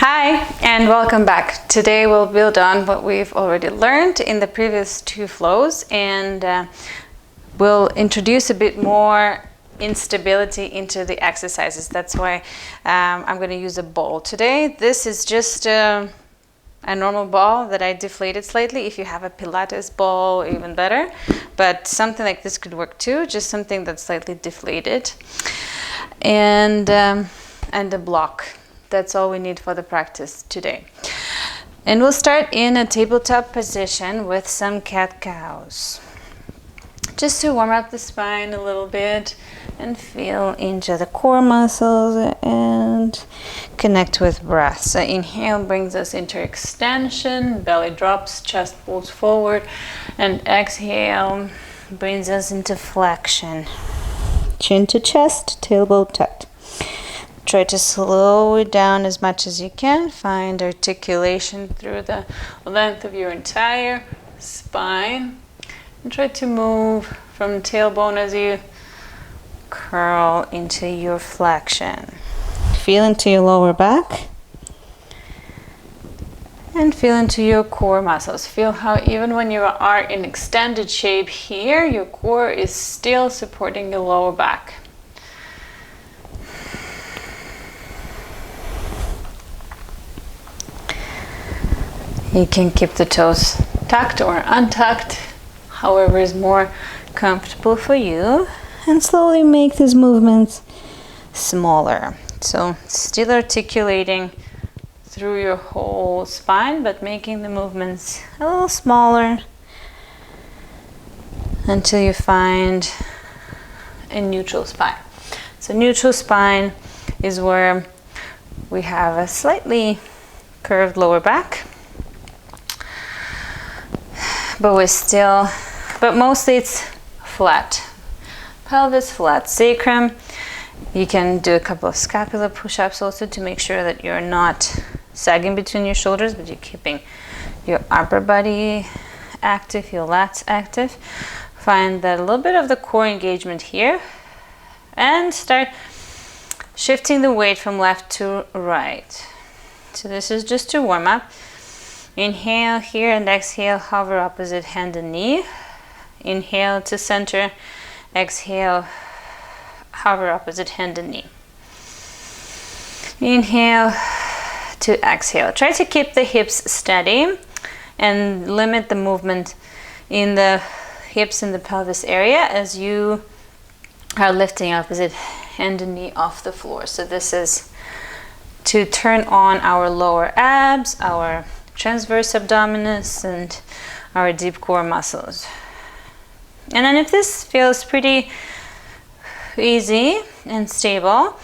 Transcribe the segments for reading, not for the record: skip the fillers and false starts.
Hi and welcome back. Today we'll build on what we've already learned in the previous two flows, and we'll introduce a bit more instability into the exercises. That's why I'm going to use a ball today. This is just a normal ball that I deflated slightly. If you have a Pilates ball, even better, but something like this could work too, just something that's slightly deflated, and a block. That's all we need for the practice today. And we'll start in a tabletop position with some cat-cows, just to warm up the spine a little bit and feel into the core muscles and connect with breath. So inhale brings us into extension, belly drops, chest pulls forward, and exhale brings us into flexion. Chin to chest, tailbone tucked. Try to slow it down as much as you can. Find articulation through the length of your entire spine. And try to move from tailbone as you curl into your flexion. Feel into your lower back. And feel into your core muscles. Feel how even when you are in extended shape here, your core is still supporting your lower back. You can keep the toes tucked or untucked, however is more comfortable for you, and slowly make these movements smaller. So still articulating through your whole spine, but making the movements a little smaller until you find a neutral spine. So neutral spine is where we have a slightly curved lower back, but mostly it's flat. Pelvis flat, sacrum. You can do a couple of scapular push-ups also to make sure that you're not sagging between your shoulders, but you're keeping your upper body active, your lats active. Find that a little bit of the core engagement here, and start shifting the weight from left to right. So this is just to warm up. Inhale here and exhale, hover opposite hand and knee. Inhale to center, exhale, hover opposite hand and knee. Inhale to exhale. Try to keep the hips steady and limit the movement in the hips and the pelvis area as you are lifting opposite hand and knee off the floor. So this is to turn on our lower abs, our transverse abdominis, and our deep core muscles. And then if this feels pretty easy and stable,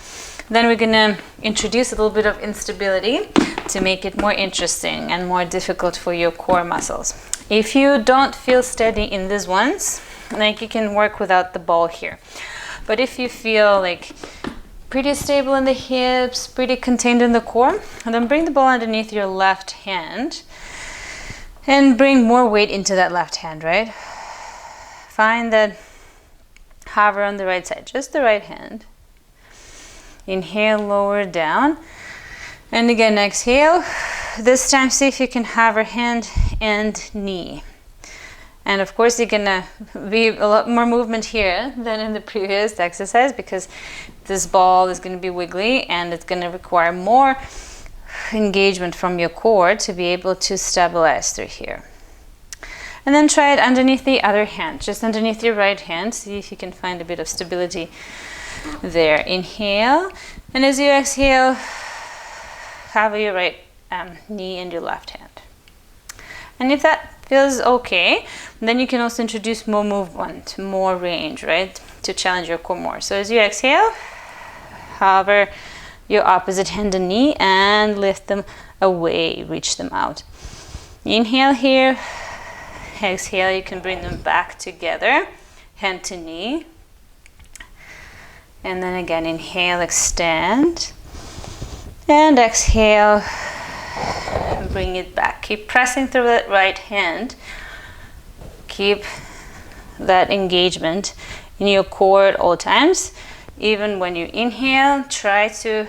then we're gonna introduce a little bit of instability to make it more interesting and more difficult for your core muscles. If you don't feel steady in these ones, like you can work without the ball here. But if you feel like pretty stable in the hips, pretty contained in the core, and then bring the ball underneath your left hand and bring more weight into that left hand, right? Find that hover on the right side, just the right hand. Inhale, lower down, and again exhale. This time see if you can hover hand and knee. And of course you're gonna be a lot more movement here than in the previous exercise, because this ball is gonna be wiggly and it's gonna require more engagement from your core to be able to stabilize through here. And then try it underneath the other hand, just underneath your right hand. See if you can find a bit of stability there. Inhale, and as you exhale, hover your right knee and your left hand. And if that feels okay, then you can also introduce more movement, more range, right, to challenge your core more. So as you exhale, hover your opposite hand and knee and lift them away, reach them out. Inhale here, exhale, you can bring them back together, hand to knee. And then again, inhale, extend, and exhale, bring it back. Keep pressing through that right hand. Keep that engagement in your core at all times. Even when you inhale, try to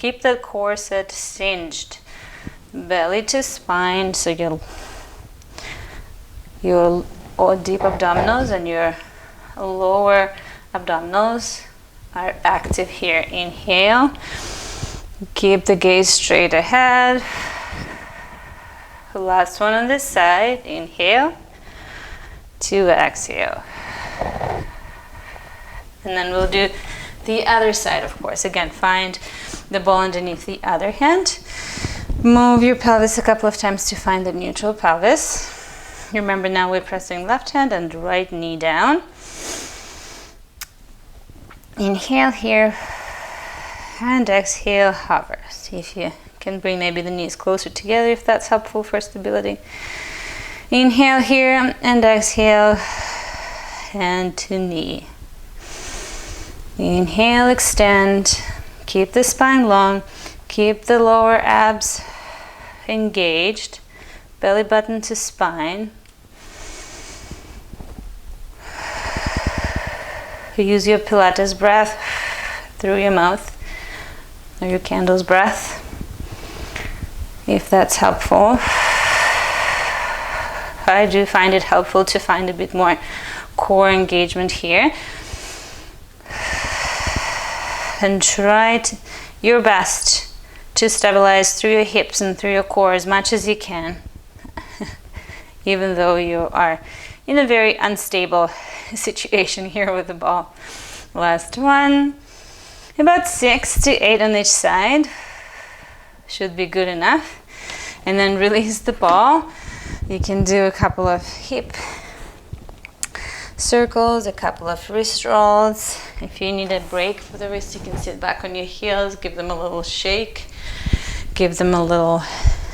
Keep the corset cinged. Belly to spine, so your deep abdominals and your lower abdominals are active here. Inhale. Keep the gaze straight ahead. Last one on this side. Inhale. 2, exhale. And then we'll do the other side, of course. Again, find the ball underneath the other hand. Move your pelvis a couple of times to find the neutral pelvis. Remember, now we're pressing left hand and right knee down. Inhale here and exhale, hover. See if you can bring maybe the knees closer together if that's helpful for stability. Inhale here and exhale, hand to knee. Inhale, extend, keep the spine long, keep the lower abs engaged, belly button to spine. Use your Pilates breath through your mouth, or your candle's breath, if that's helpful. I do find it helpful to find a bit more core engagement here. And try your best to stabilize through your hips and through your core as much as you can, even though you are in a very unstable situation here with the ball. Last one. About 6 to 8 on each side. Should be good enough. And then release the ball. You can do a couple of hip circles, a couple of wrist rolls. If you need a break for the wrist, you can sit back on your heels, give them a little shake, give them a little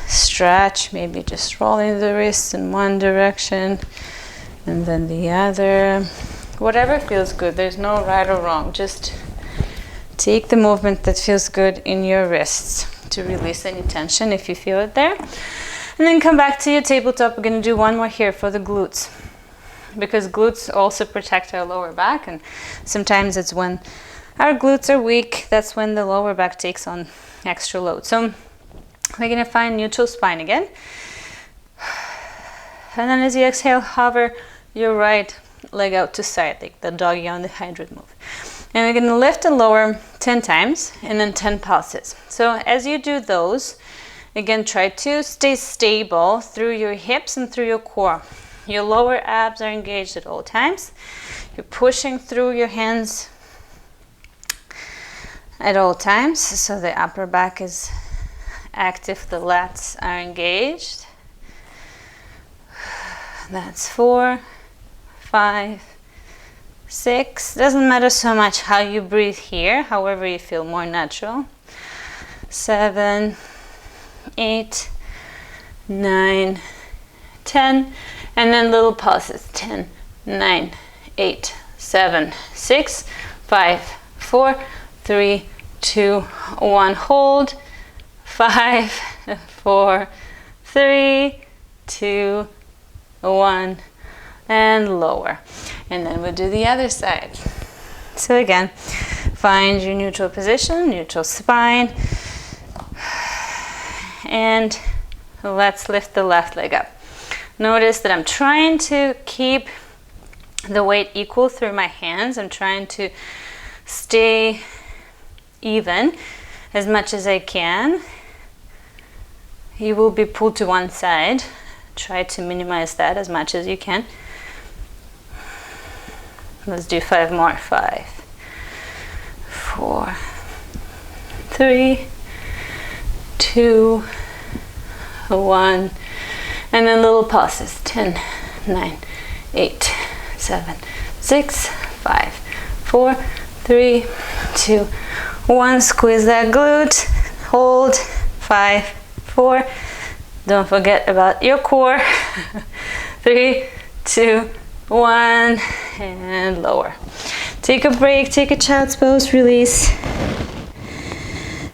stretch, maybe just rolling the wrists in one direction and then the other. Whatever feels good, there's no right or wrong. Just take the movement that feels good in your wrists to release any tension if you feel it there. And then come back to your tabletop. We're going to do one more here for the glutes, because glutes also protect our lower back, and sometimes it's when our glutes are weak, that's when the lower back takes on extra load. So we're going to find neutral spine again. And then as you exhale, hover your right leg out to side, like the doggy on the hybrid move. And we're going to lift and lower 10 times and then 10 pulses. So as you do those, again, try to stay stable through your hips and through your core. Your lower abs are engaged at all times. You're pushing through your hands at all times, so the upper back is active, the lats are engaged. That's 4, 5, 6. Doesn't matter so much how you breathe here, however you feel more natural. 7, 8, 9, 10. And then little pulses. 10, 9, 8, 7, 6, 5, 4, 3, 2, 1. Hold. 5, 4, 3, 2, 1. And lower. And then we'll do the other side. So again, find your neutral position, neutral spine. And let's lift the left leg up. Notice that I'm trying to keep the weight equal through my hands. I'm trying to stay even as much as I can. You will be pulled to one side. Try to minimize that as much as you can. Let's do 5 more. 5, 4, 3, 2, 1. And then little pulses. 10, 9, 8, 7, 6, 5, 4, 3, 2, 1. Squeeze that glute. Hold. 5, 4. Don't forget about your core. 3, 2, 1. And lower. Take a break. Take a child's pose. Release.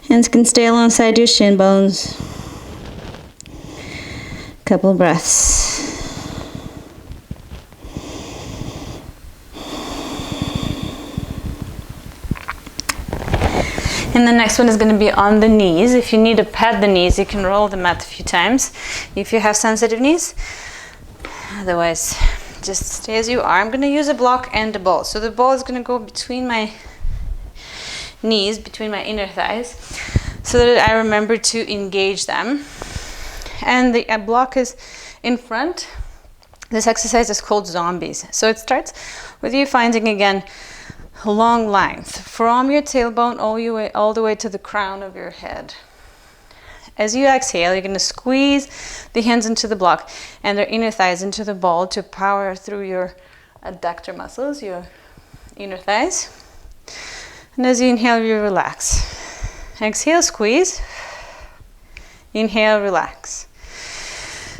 Hands can stay alongside your shin bones. Couple breaths. And the next one is going to be on the knees. If you need to pad the knees, you can roll the mat a few times if you have sensitive knees. Otherwise, just stay as you are. I'm going to use a block and a ball. So the ball is going to go between my knees, between my inner thighs, so that I remember to engage them. And the block is in front. This exercise is called zombies. So it starts with you finding, again, long length from your tailbone all the way to the crown of your head. As you exhale, you're going to squeeze the hands into the block and their inner thighs into the ball to power through your adductor muscles, your inner thighs. And as you inhale, you relax. Exhale, squeeze. Inhale, relax.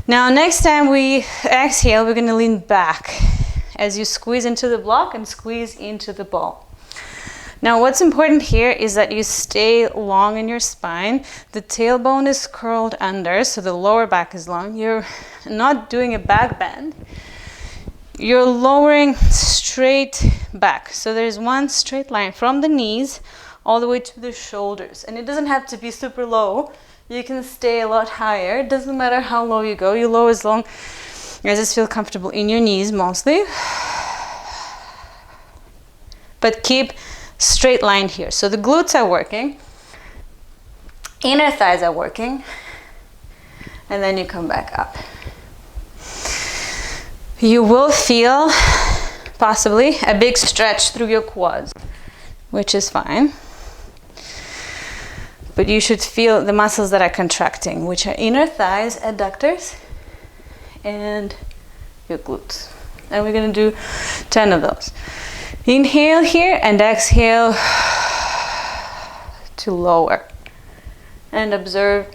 Now, next time we exhale, we're going to lean back as you squeeze into the block and squeeze into the ball. Now, what's important here is that you stay long in your spine. The tailbone is curled under, so the lower back is long. You're not doing a back bend. You're lowering straight back. So there's one straight line from the knees all the way to the shoulders. And it doesn't have to be super low. You can stay a lot higher. It doesn't matter how low you go. You low as long as it feels comfortable in your knees mostly. But keep straight line here. So the glutes are working. Inner thighs are working. And then you come back up. You will feel possibly a big stretch through your quads, which is fine. But you should feel the muscles that are contracting, which are inner thighs, adductors, and your glutes. And we're going to do 10 of those. Inhale here and exhale to lower. And observe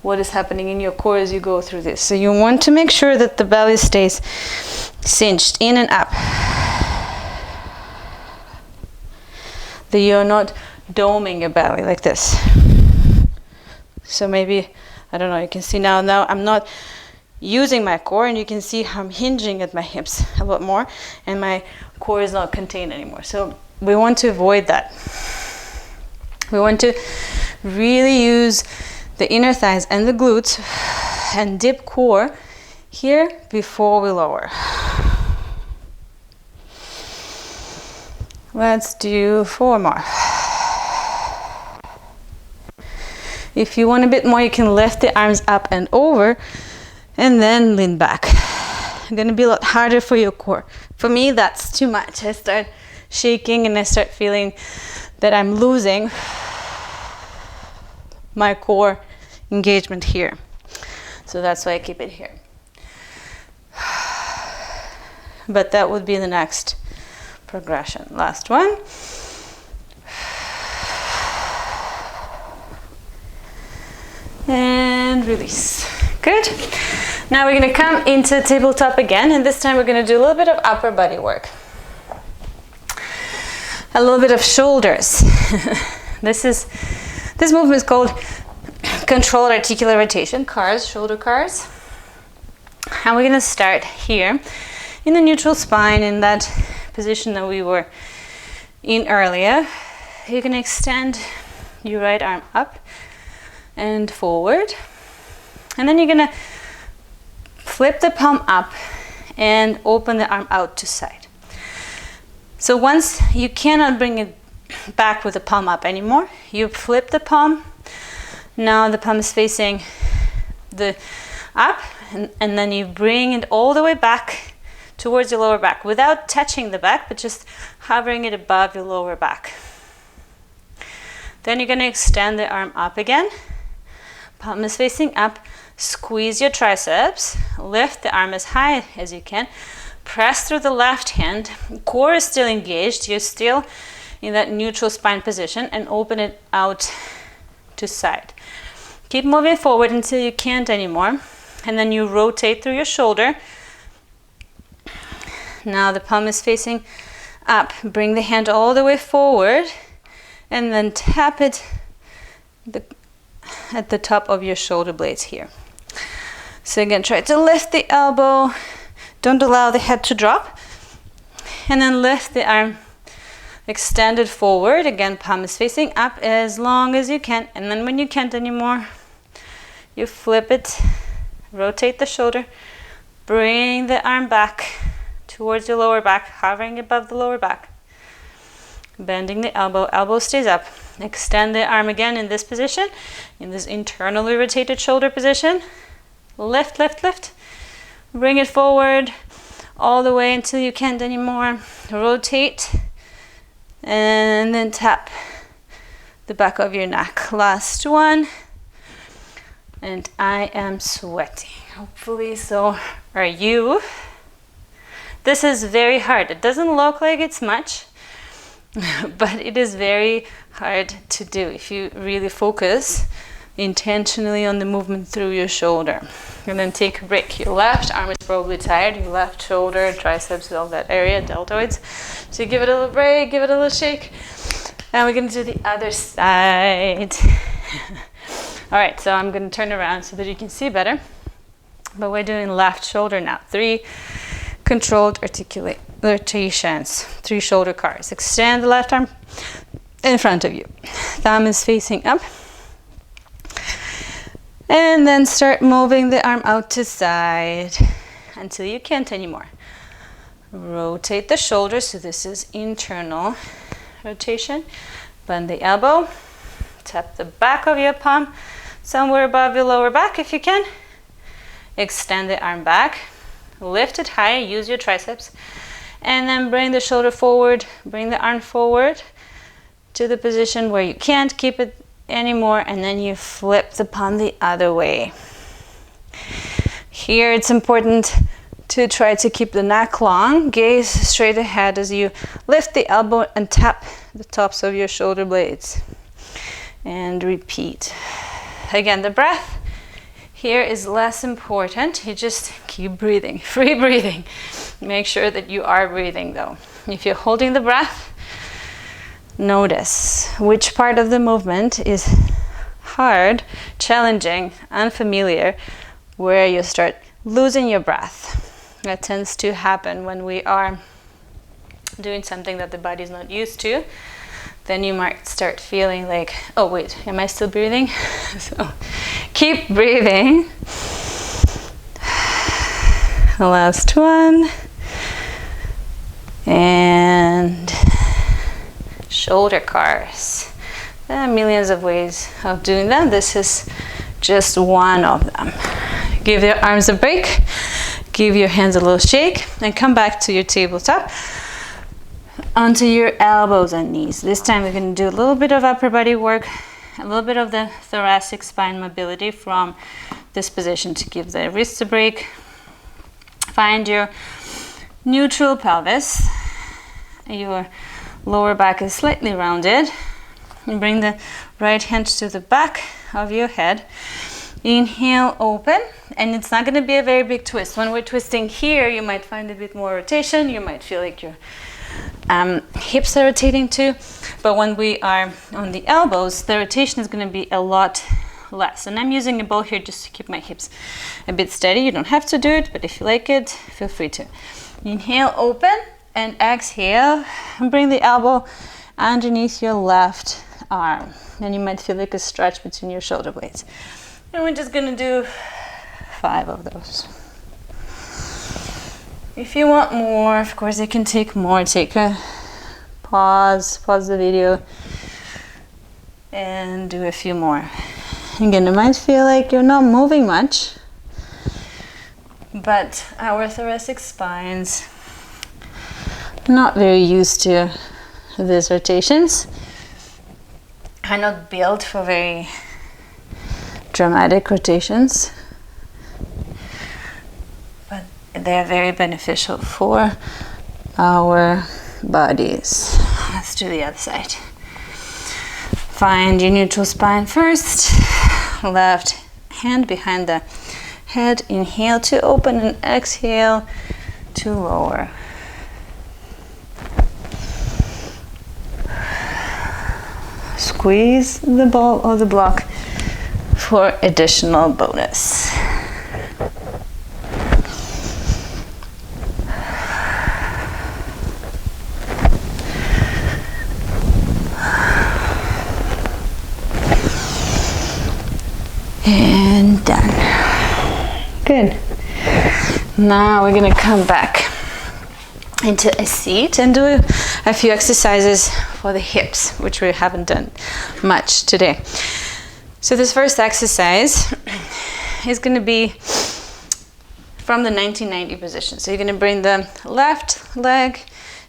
what is happening in your core as you go through this. So you want to make sure that the belly stays cinched in and up. That you're not doming your belly like this. So maybe, I don't know, you can see now I'm not using my core, and you can see how I'm hinging at my hips a lot more, and my core is not contained anymore. So we want to avoid that. We want to really use the inner thighs and the glutes and dip core here before we lower. Let's do 4 more. If you want a bit more, you can lift the arms up and over and then lean back. It's going to be a lot harder for your core. For me, that's too much. I start shaking and I start feeling that I'm losing my core engagement here. So that's why I keep it here. But that would be the next progression. Last one. And release. Good. Now we're going to come into tabletop again, and this time we're going to do a little bit of upper body work. A little bit of shoulders. This movement is called controlled articular rotation, CARS, shoulder CARS. And we're going to start here in the neutral spine, in that position that we were in earlier. You can extend your right arm up and forward, and then you're gonna flip the palm up and open the arm out to side. So once you cannot bring it back with the palm up anymore, you flip the palm. Now the palm is facing the up, and then you bring it all the way back towards your lower back without touching the back, but just hovering it above your lower back. Then you're going to extend the arm up again. Palm is facing up. Squeeze your triceps. Lift the arm as high as you can. Press through the left hand. Core is still engaged. You're still in that neutral spine position, and open it out to side. Keep moving forward until you can't anymore. And then you rotate through your shoulder. Now the palm is facing up. Bring the hand all the way forward, and then tap it at the top of your shoulder blades here. So again, try to lift the elbow. Don't allow the head to drop. And then lift the arm Extend it forward. Again, palm is facing up as long as you can. And then when you can't anymore, you flip it, rotate the shoulder, bring the arm back towards your lower back, hovering above the lower back. Bending the elbow, elbow stays up. Extend the arm again in this position, in this internally rotated shoulder position. Lift, lift, lift. Bring it forward all the way until you can't anymore. Rotate and then tap the back of your neck. Last one. And I am sweating. Hopefully so are you. This is very hard. It doesn't look like it's much, but it is very hard to do if you really focus intentionally on the movement through your shoulder. And then take a break. Your left arm is probably tired, your left shoulder, triceps, all that area, deltoids. So give it a little break, give it a little shake. And we're going to do the other side. All right, so I'm going to turn around so that you can see better. But we're doing left shoulder now. 3 controlled articulate rotations, 3 shoulder cars. Extend the left arm in front of you. Thumb is facing up. And then start moving the arm out to side until you can't anymore. Rotate the shoulder, so this is internal rotation. Bend the elbow. Tap the back of your palm somewhere above your lower back if you can. Extend the arm back. Lift it high, use your triceps. And then bring the shoulder forward, bring the arm forward to the position where you can't keep it anymore, and then you flip the palm the other way. Here it's important to try to keep the neck long, gaze straight ahead as you lift the elbow and tap the tops of your shoulder blades. And repeat. Again, the breath here is less important. You just keep breathing, free breathing. Make sure that you are breathing though. If you're holding the breath, notice which part of the movement is hard, challenging, unfamiliar, where you start losing your breath. That tends to happen when we are doing something that the body is not used to. Then you might start feeling like, oh wait, am I still breathing? So keep breathing. The last one. And shoulder cars. There are millions of ways of doing that. This is just one of them. Give your arms a break. Give your hands a little shake and come back to your tabletop. Onto your elbows and knees. This time we're going to do a little bit of upper body work, a little bit of the thoracic spine mobility from this position to give the wrists a break. Find your neutral pelvis. Your lower back is slightly rounded. And bring the right hand to the back of your head. Inhale, open, and it's not going to be a very big twist. When we're twisting here, you might find a bit more rotation. You might feel like your hips are rotating too, but when we are on the elbows, the rotation is going to be a lot less. And I'm using a ball here just to keep my hips a bit steady. You don't have to do it, but if you like it, feel free to. Inhale, open, and exhale, and bring the elbow underneath your left arm. And you might feel like a stretch between your shoulder blades. And we're just going to do 5 of those. If you want more, of course, you can take more. Take a pause the video, and do a few more. Again, it might feel like you're not moving much, but our thoracic spines not very used to these rotations, are not built for very dramatic rotations. They're very beneficial for our bodies. Let's do the other side. Find your neutral spine first. Left hand behind the head. Inhale to open and exhale to lower. Squeeze the ball or the block for additional bonus. And done. Good. Now we're gonna come back into a seat and do a few exercises for the hips, which we haven't done much today. So this first exercise is going to be from the 1990 position. So you're going to bring the left leg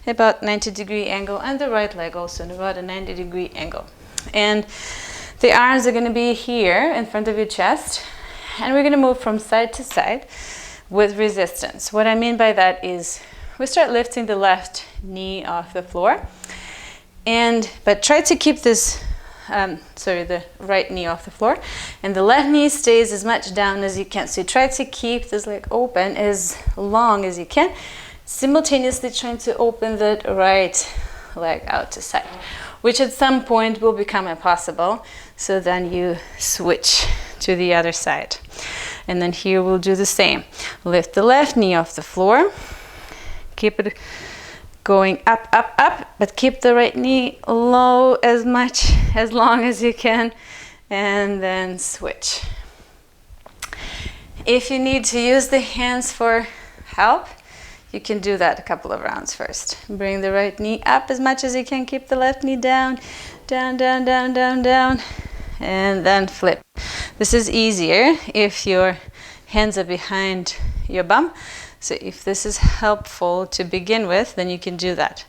about 90-degree angle and the right leg also in about a 90-degree angle. And the arms are going to be here in front of your chest, and we're going to move from side to side with resistance. What I mean by that is we start lifting the left knee off the floor, but try to keep this the right knee off the floor, and the left knee stays as much down as you can. So you try to keep this leg open as long as you can, simultaneously trying to open the right leg out to side, which at some point will become impossible. So then you switch to the other side. And then here we'll do the same. Lift the left knee off the floor. Keep it going up, up, up, but keep the right knee low as long as you can, and then switch. If you need to use the hands for help, you can do that a couple of rounds first. Bring the right knee up as much as you can, keep the left knee down, down, down, down, down, down, and then flip. This is easier if your hands are behind your bum. So if this is helpful to begin with, then you can do that.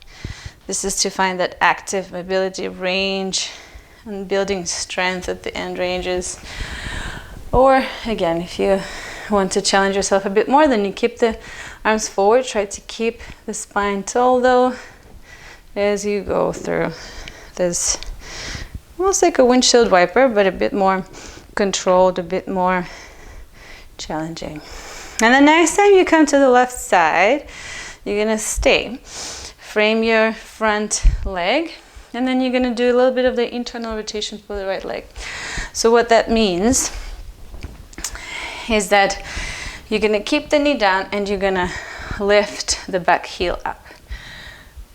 This is to find that active mobility range and building strength at the end ranges. Or again, if you want to challenge yourself a bit more, then you keep the arms forward. Try to keep the spine tall though as you go through this, almost like a windshield wiper, but a bit more controlled, a bit more challenging. And the next time you come to the left side, you're gonna stay. Frame your front leg, and then you're gonna do a little bit of the internal rotation for the right leg. So what that means is that you're gonna keep the knee down and you're gonna lift the back heel up.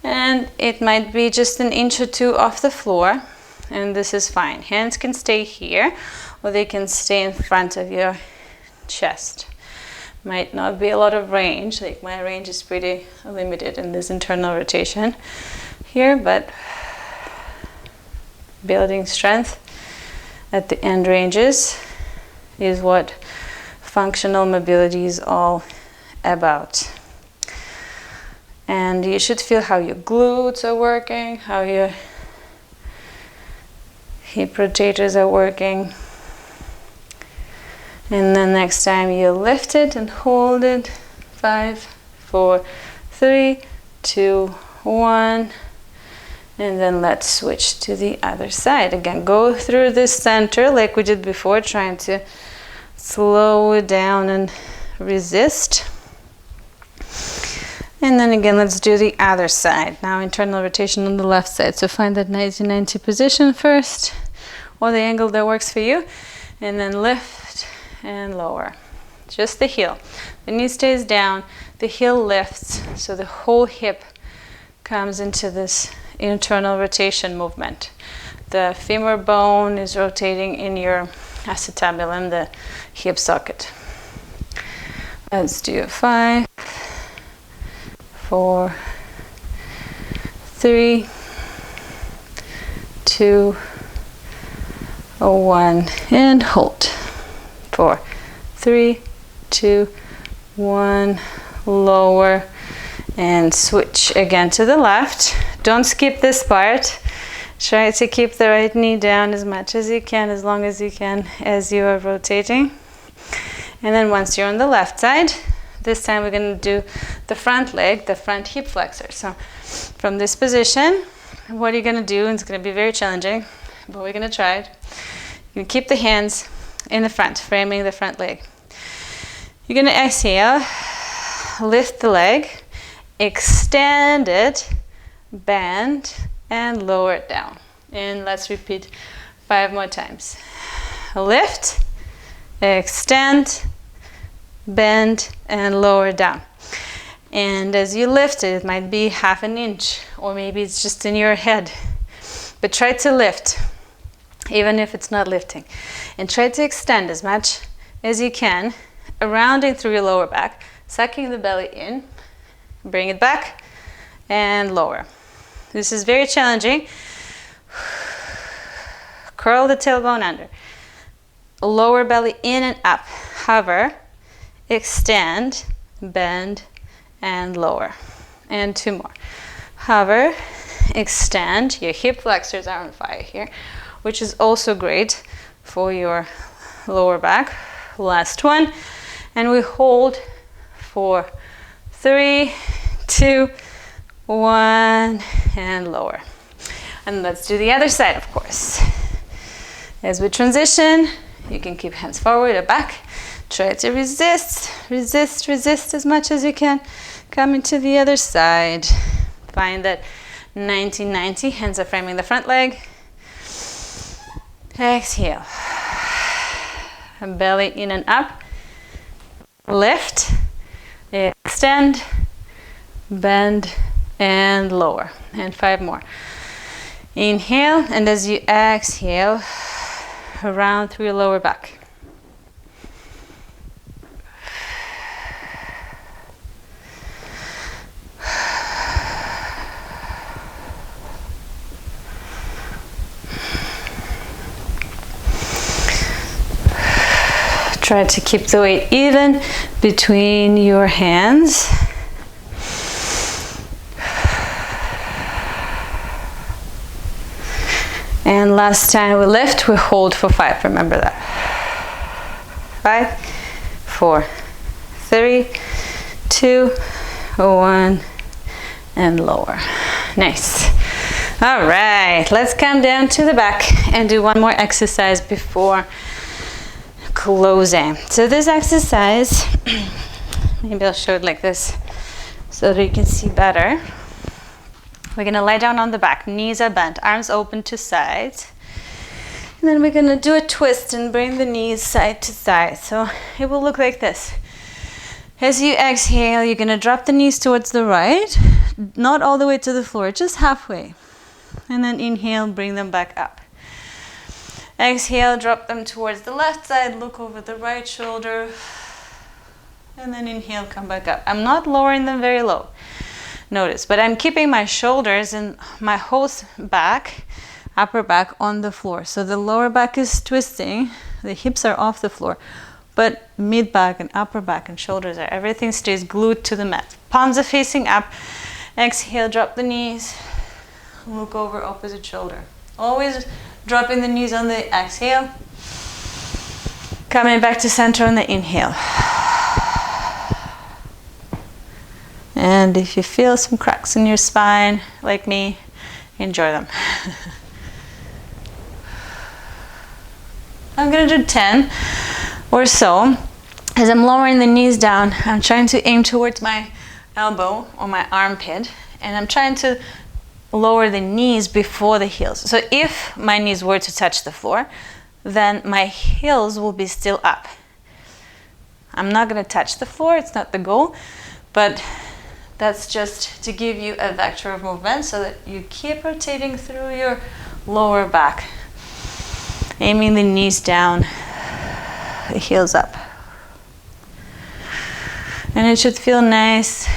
And it might be just an inch or two off the floor, and this is fine. Hands can stay here, or they can stay in front of your chest. Might not be a lot of range, like my range is pretty limited in this internal rotation here, but building strength at the end ranges is what functional mobility is all about. And you should feel how your glutes are working, how your hip rotators are working. And then next time you lift it and hold it. 5, 4, 3, 2, 1. And then let's switch to the other side. Again, go through the center like we did before, trying to slow it down and resist. And then again, let's do the other side. Now internal rotation on the left side. So find that 90-90 position first, or the angle that works for you. And then lift and lower. Just the heel. The knee stays down, the heel lifts, so the whole hip comes into this internal rotation movement. The femur bone is rotating in your acetabulum, the hip socket. Let's do 5, 4, 3, 2, 1, and hold. 4, 3, 2, 1, lower, and switch again to the left. Don't skip this part. Try to keep the right knee down as much as you can, as long as you can, as you are rotating. And then once you're on the left side, this time we're going to do the front leg, the front hip flexor. So from this position, what you're going to do, and it's going to be very challenging, but we're going to try it. You keep the hands in the front, framing the front leg. You're going to exhale, lift the leg, extend it, bend, and lower it down. And let's repeat 5 more times. Lift, extend, bend, and lower down. And as you lift it, it might be ½ inch, or maybe it's just in your head. But try to lift. even if it's not lifting. And try to extend as much as you can, rounding through your lower back, sucking the belly in, bring it back, and lower. This is very challenging. Curl the tailbone under. Lower belly in and up. Hover, extend, bend, and lower. And 2 more. Hover, extend. Your hip flexors are on fire here, which is also great for your lower back. Last one. And we hold for 3, 2, 1, and lower. And let's do the other side, of course. As we transition, you can keep hands forward or back. Try to resist, resist, resist as much as you can. Coming to the other side. Find that 90-90. Hands are framing the front leg. Exhale. Belly in and up. Lift. Extend. Bend. And lower. And 5 more. Inhale, and as you exhale, around through your lower back. Try to keep the weight even between your hands. And last time we lift, we hold for 5. Remember that. 5, 4, 3, 2, 1, and lower. Nice. All right, let's come down to the back and do one more exercise before closing. So this exercise, maybe I'll show it like this so that you can see better. We're going to lie down on the back, knees are bent, arms open to sides. And then we're going to do a twist and bring the knees side to side. So it will look like this. As you exhale, you're going to drop the knees towards the right, not all the way to the floor, just halfway. And then inhale, bring them back up. Exhale, drop them towards the left side, look over the right shoulder. And then inhale, come back up. I'm not lowering them very low. Notice, but I'm keeping my shoulders and my whole back, upper back on the floor. So the lower back is twisting, the hips are off the floor, but mid back and upper back and shoulders are, everything stays glued to the mat. Palms are facing up. Exhale, drop the knees, look over opposite shoulder. Always dropping the knees on the exhale. Coming back to center on the inhale. And if you feel some cracks in your spine, like me, enjoy them. I'm going to do 10 or so. As I'm lowering the knees down, I'm trying to aim towards my elbow or my armpit, and I'm trying to lower the knees before the heels. So if my knees were to touch the floor, then my heels will be still up. I'm not going to touch the floor, it's not the goal, but that's just to give you a vector of movement so that you keep rotating through your lower back. Aiming the knees down, the heels up. And it should feel nice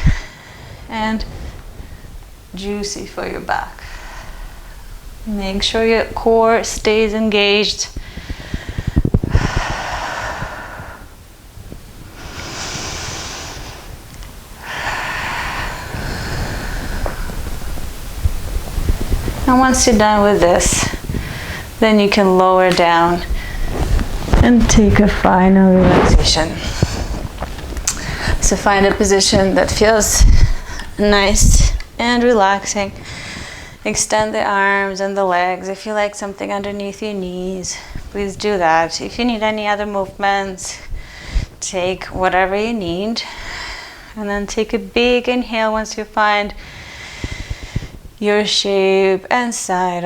and juicy for your back. Make sure your core stays engaged. And once you're done with this, then you can lower down and take a final relaxation. So find a position that feels nice and relaxing. Extend the arms and the legs. If you like something underneath your knees, please do that. If you need any other movements, take whatever you need. And then take a big inhale once you find your shape and side